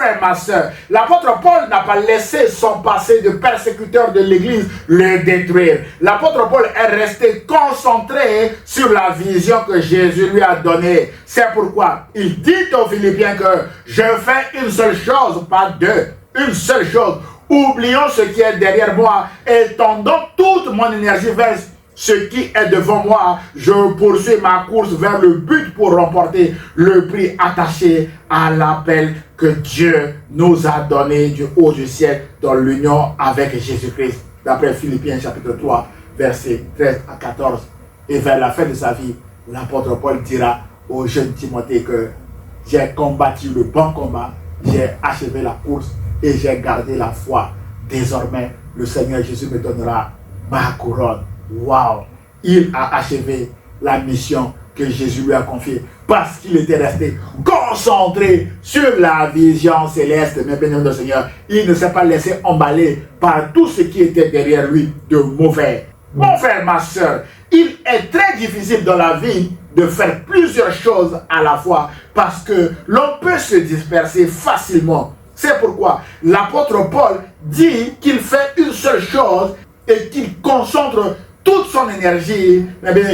frère, ma soeur, l'apôtre Paul n'a pas laissé son passé de persécuteur de l'église le détruire. L'apôtre Paul est resté concentré sur la vision que Jésus lui a donnée. C'est pourquoi il dit aux Philippiens que je fais une seule chose, pas deux, une seule chose. Oublions ce qui est derrière moi et tendons toute mon énergie vers ce qui est devant moi. Je poursuis ma course vers le but pour remporter le prix attaché à l'appel que Dieu nous a donné du haut du ciel dans l'union avec Jésus-Christ. D'après Philippiens chapitre 3, versets 13 à 14. Et vers la fin de sa vie, l'apôtre Paul dira au jeune Timothée que j'ai combattu le bon combat, j'ai achevé la course et j'ai gardé la foi. Désormais, le Seigneur Jésus me donnera ma couronne. Waouh! Il a achevé la mission que Jésus lui a confiée parce qu'il était resté concentré sur la vision céleste. Mais bien aimé Seigneur, il ne s'est pas laissé emballer par tout ce qui était derrière lui de mauvais. Mon frère, ma soeur, il est très difficile dans la vie de faire plusieurs choses à la fois parce que l'on peut se disperser facilement. C'est pourquoi l'apôtre Paul dit qu'il fait une seule chose et qu'il concentre toute son énergie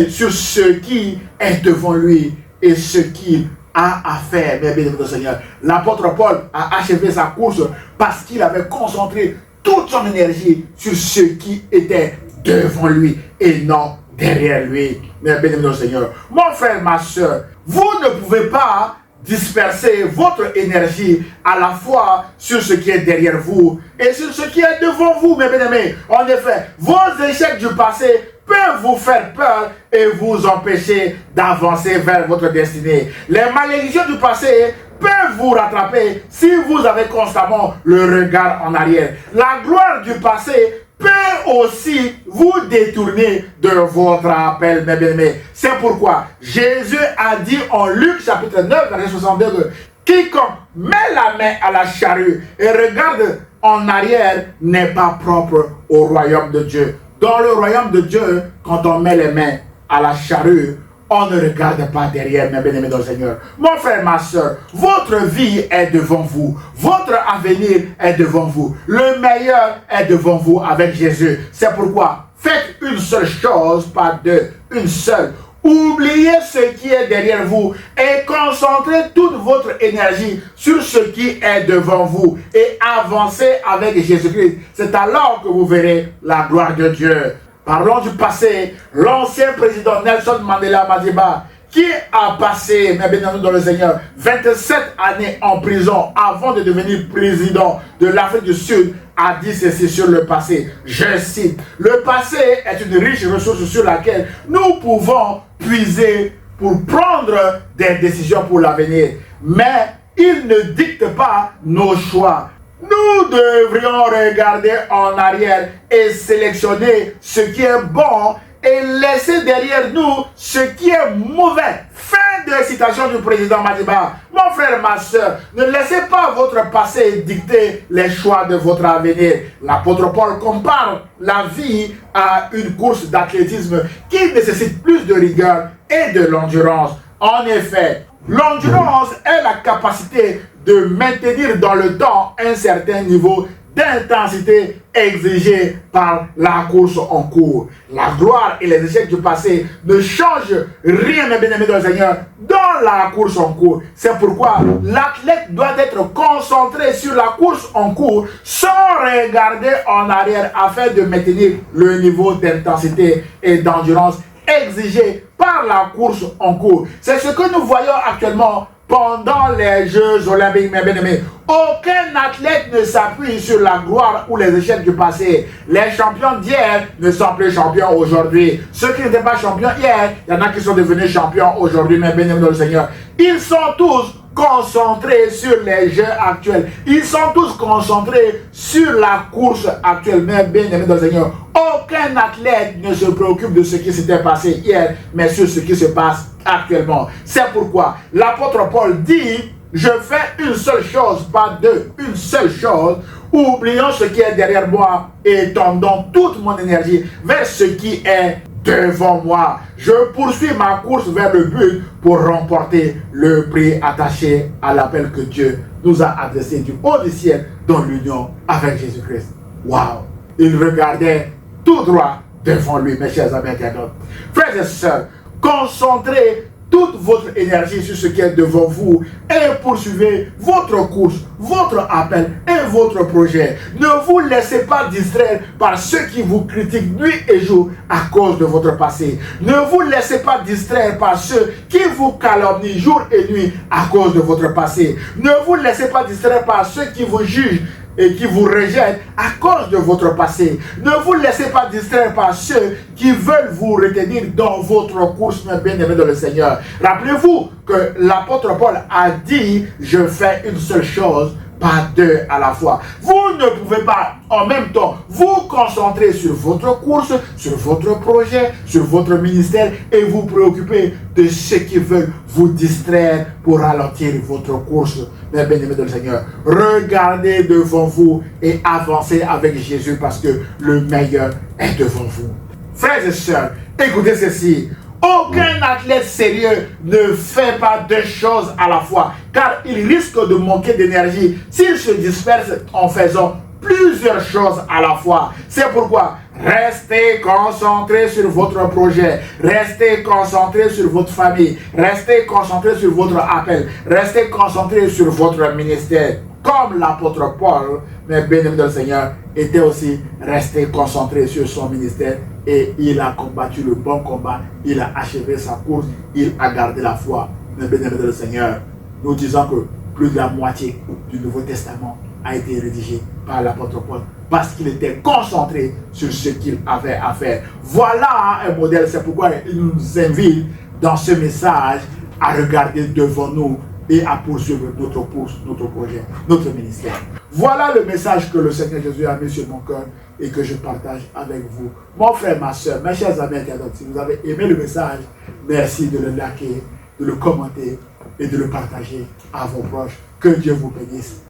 sur ce qui est devant lui et ce qu'il a à faire. Mais bien aimé Seigneur, l'apôtre Paul a achevé sa course parce qu'il avait concentré toute son énergie sur ce qui était devant lui et non derrière lui. Mais bien aimé Seigneur, mon frère, ma soeur, vous ne pouvez pas disperser votre énergie à la fois sur ce qui est derrière vous et sur ce qui est devant vous, mes bien-aimés. En effet, vos échecs du passé peuvent vous faire peur et vous empêcher d'avancer vers votre destinée. Les malédictions du passé peuvent vous rattraper si vous avez constamment le regard en arrière. La gloire du passé peut aussi vous détourner de votre appel, mes bien-aimés. C'est pourquoi Jésus a dit en Luc chapitre 9, verset 62, que quiconque met la main à la charrue et regarde en arrière n'est pas propre au royaume de Dieu. Dans le royaume de Dieu, quand on met les mains à la charrue, on ne regarde pas derrière, mes bien-aimés dans le Seigneur. Mon frère, ma soeur, votre vie est devant vous. Votre avenir est devant vous. Le meilleur est devant vous avec Jésus. C'est pourquoi faites une seule chose, pas deux, une seule. Oubliez ce qui est derrière vous et concentrez toute votre énergie sur ce qui est devant vous et avancez avec Jésus-Christ. C'est alors que vous verrez la gloire de Dieu. Parlons du passé. L'ancien président Nelson Mandela Madiba, qui a passé, mais bien entendu dans le Seigneur, 27 années en prison avant de devenir président de l'Afrique du Sud, a dit ceci sur le passé. Je cite, le passé est une riche ressource sur laquelle nous pouvons puiser pour prendre des décisions pour l'avenir. Mais il ne dicte pas nos choix. Nous devrions regarder en arrière et sélectionner ce qui est bon et laisser derrière nous ce qui est mauvais. Fin de citation du président Madiba. Mon frère, ma soeur, ne laissez pas votre passé dicter les choix de votre avenir. L'apôtre Paul compare la vie à une course d'athlétisme qui nécessite plus de rigueur et de l'endurance. En effet, l'endurance est la capacité de maintenir dans le temps un certain niveau d'intensité exigée par la course en cours. La gloire et les échecs du passé ne changent rien, mes bien-aimés dans le Seigneur, dans la course en cours. C'est pourquoi l'athlète doit être concentré sur la course en cours sans regarder en arrière afin de maintenir le niveau d'intensité et d'endurance exigé par la course en cours. C'est ce que nous voyons actuellement pendant les Jeux olympiques, mes bien-aimés. Aucun athlète ne s'appuie sur la gloire ou les échecs du passé. Les champions d'hier ne sont plus champions aujourd'hui. Ceux qui n'étaient pas champions hier, il y en a qui sont devenus champions aujourd'hui, mes bien-aimés dans le Seigneur. Ils sont tous concentrés sur les jeux actuels. Ils sont tous concentrés sur la course actuelle, mes bien-aimés dans le Seigneur. Aucun athlète ne se préoccupe de ce qui s'était passé hier, mais sur ce qui se passe actuellement. C'est pourquoi l'apôtre Paul dit, je fais une seule chose, pas deux, une seule chose. Oublions ce qui est derrière moi et tendons toute mon énergie vers ce qui est devant moi. Je poursuis ma course vers le but pour remporter le prix attaché à l'appel que Dieu nous a adressés du haut du ciel dans l'union avec Jésus-Christ. Waouh! Il regardait tout droit devant lui, mes chers amis internautes. Frères et sœurs, concentrez toute votre énergie sur ce qui est devant vous et poursuivez votre course, votre appel et votre projet. Ne vous laissez pas distraire par ceux qui vous critiquent nuit et jour à cause de votre passé. Ne vous laissez pas distraire par ceux qui vous calomnient jour et nuit à cause de votre passé. Ne vous laissez pas distraire par ceux qui vous jugent et qui vous rejettent à cause de votre passé. Ne vous laissez pas distraire par ceux qui veulent vous retenir dans votre course, mes bien-aimés dans le Seigneur. Rappelez-vous que l'apôtre Paul a dit, je fais une seule chose, pas deux à la fois. Vous ne pouvez pas en même temps vous concentrer sur votre course, sur votre projet, sur votre ministère et vous préoccuper de ceux qui veulent vous distraire pour ralentir votre course. Mes bien-aimés dans le Seigneur, regardez devant vous et avancez avec Jésus parce que le meilleur est devant vous. Frères et sœurs, écoutez ceci. Aucun athlète sérieux ne fait pas deux choses à la fois, car il risque de manquer d'énergie s'il se disperse en faisant plusieurs choses à la fois. C'est pourquoi restez concentrés sur votre projet, restez concentrés sur votre famille, restez concentrés sur votre appel, restez concentrés sur votre ministère. Comme l'apôtre Paul, mais bien-aimé dans le Seigneur, était aussi resté concentré sur son ministère et il a combattu le bon combat, il a achevé sa course, il a gardé la foi. Mais bien-aimé dans le Seigneur, nous disons que plus de la moitié du Nouveau Testament a été rédigé par l'apôtre Paul parce qu'il était concentré sur ce qu'il avait à faire. Voilà un modèle, c'est pourquoi il nous invite dans ce message à regarder devant nous et à poursuivre notre course, notre projet, notre ministère. Voilà le message que le Seigneur Jésus a mis sur mon cœur et que je partage avec vous. Mon frère, ma soeur, mes chers amis internautes, si vous avez aimé le message, merci de le liker, de le commenter et de le partager à vos proches. Que Dieu vous bénisse.